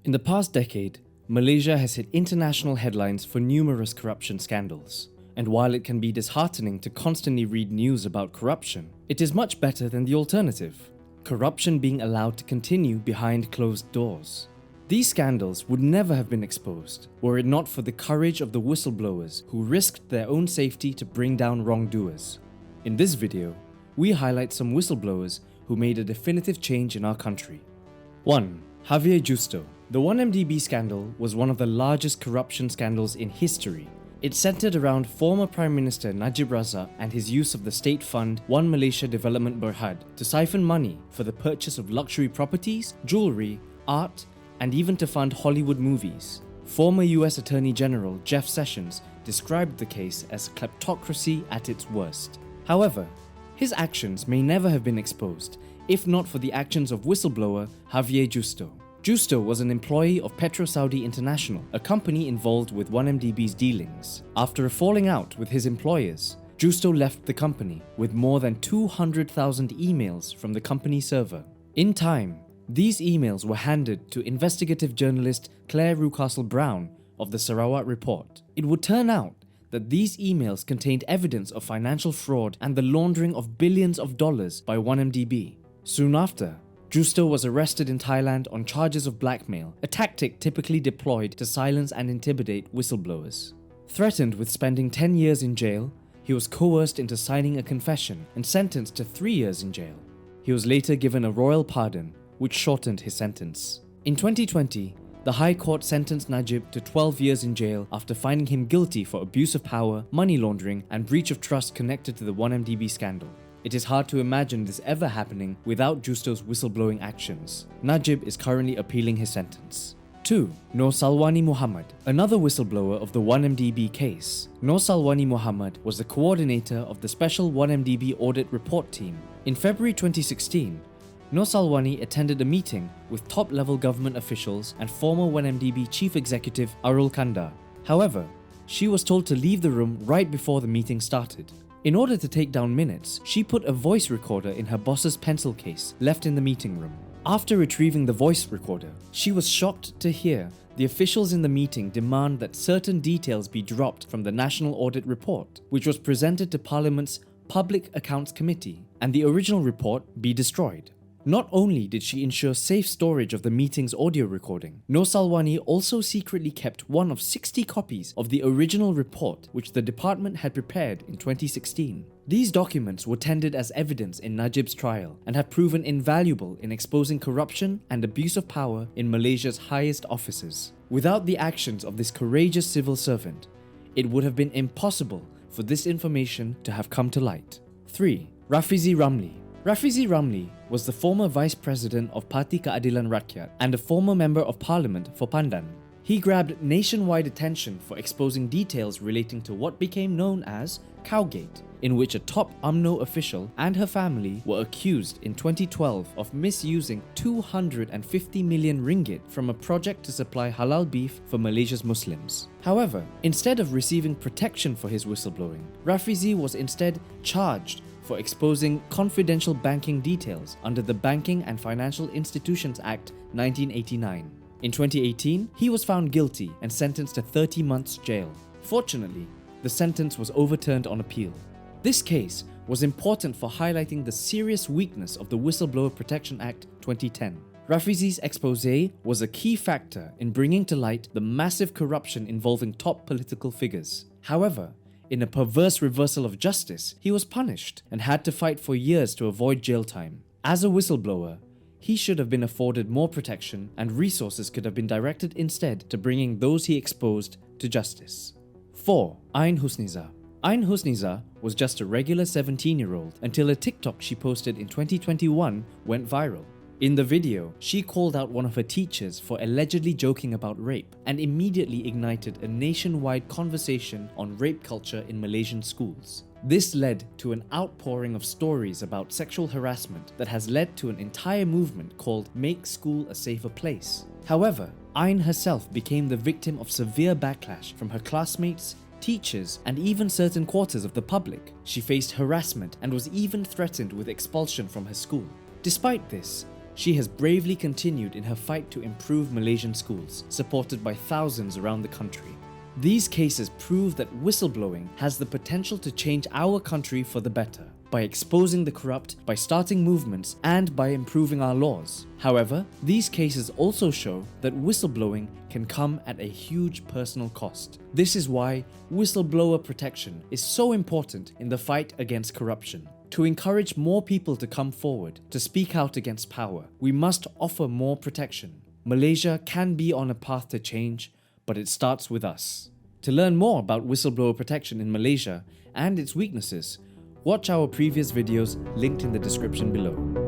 In the past decade, Malaysia has hit international headlines for numerous corruption scandals. And while it can be disheartening to constantly read news about corruption, it is much better than the alternative: corruption being allowed to continue behind closed doors. These scandals would never have been exposed were it not for the courage of the whistleblowers who risked their own safety to bring down wrongdoers. In this video, we highlight some whistleblowers who made a definitive change in our country. 1. Javier Gutierrez. The 1MDB scandal was one of the largest corruption scandals in history. It centered around former Prime Minister Najib Razak and his use of the state fund One Malaysia Development Berhad to siphon money for the purchase of luxury properties, jewelry, art, and even to fund Hollywood movies. Former US Attorney General Jeff Sessions described the case as kleptocracy at its worst. However, his actions may never have been exposed if not for the actions of whistleblower Javier Gutierrez. Gutierrez was an employee of PetroSaudi International, a company involved with 1MDB's dealings. After a falling out with his employers, Gutierrez left the company with more than 200,000 emails from the company server. In time, these emails were handed to investigative journalist Claire Rucastle-Brown of the Sarawak Report. It would turn out that these emails contained evidence of financial fraud and the laundering of billions of dollars by 1MDB. Soon after, Gutierrez was arrested in Thailand on charges of blackmail, a tactic typically deployed to silence and intimidate whistleblowers. Threatened with spending 10 years in jail, he was coerced into signing a confession and sentenced to 3 years in jail. He was later given a royal pardon, which shortened his sentence. In 2020, the High Court sentenced Najib to 12 years in jail after finding him guilty for abuse of power, money laundering, and breach of trust connected to the 1MDB scandal. It is hard to imagine this ever happening without Gutierrez's whistleblowing actions. Najib is currently appealing his sentence. 2. Nosalwani Muhammad. Another whistleblower of the 1MDB case. Nosalwani Muhammad was the coordinator of the special 1MDB audit report team. In February 2016, Nosalwani attended a meeting with top-level government officials and former 1MDB chief executive 𝐼𝐚𝐿. However, she was told to leave the room right before the meeting started. In order to take down minutes, she put a voice recorder in her boss's pencil case left in the meeting room. After retrieving the voice recorder, she was shocked to hear the officials in the meeting demand that certain details be dropped from the National Audit Report, which was presented to Parliament's Public Accounts Committee, and the original report be destroyed. Not only did she ensure safe storage of the meeting's audio recording, Nosalwani also secretly kept one of 60 copies of the original report which the department had prepared in 2016. These documents were tendered as evidence in Najib's trial and have proven invaluable in exposing corruption and abuse of power in Malaysia's highest offices. Without the actions of this courageous civil servant, it would have been impossible for this information to have come to light. 3. Rafizi Ramli. Rafizi Ramli was the former Vice President of Parti Keadilan Rakyat and a former Member of Parliament for Pandan. He grabbed nationwide attention for exposing details relating to what became known as �𝐭 in which a top UMNO official and her family were accused in 2012 of misusing 250 million ringgit from a project to supply halal beef for Malaysia's Muslims. However, instead of receiving protection for his whistleblowing, Rafizi was instead charged for exposing confidential banking details under the Banking and Financial Institutions Act 1989. In 2018, he was found guilty and sentenced to 30 months jail. Fortunately, the sentence was overturned on appeal. This case was important for highlighting the serious weakness of the Whistleblower Protection Act 2010. Rafizi's expose was a key factor in bringing to light the massive corruption involving top political figures. However, in a perverse reversal of justice, he was punished and had to fight for years to avoid jail time. As a whistleblower, he should have been afforded more protection and resources could have been directed instead to bringing those he exposed to justice. 4. Ein Husniza. Ein Husniza was just a regular 17-year-old until a TikTok she posted in 2021 went viral. In the video, she called out one of her teachers for allegedly joking about rape and immediately ignited a nationwide conversation on rape culture in Malaysian schools. This led to an outpouring of stories about sexual harassment that has led to an entire movement called Make School a Safer Place. However, Ein herself became the victim of severe backlash from her classmates, teachers, and even certain quarters of the public. She faced harassment and was even threatened with expulsion from her school. Despite this, she has bravely continued in her fight to improve Malaysian schools, supported by thousands around the country. These cases prove that whistleblowing has the potential to change our country for the better, by exposing the corrupt, by starting movements, and by improving our laws. However, these cases also show that whistleblowing can come at a huge personal cost. This is why whistleblower protection is so important in the fight against corruption. To encourage more people to come forward, to speak out against power, we must offer more protection. Malaysia can be on a path to change, but it starts with us. To learn more about whistleblower protection in Malaysia and its weaknesses, watch our previous videos linked in the description below.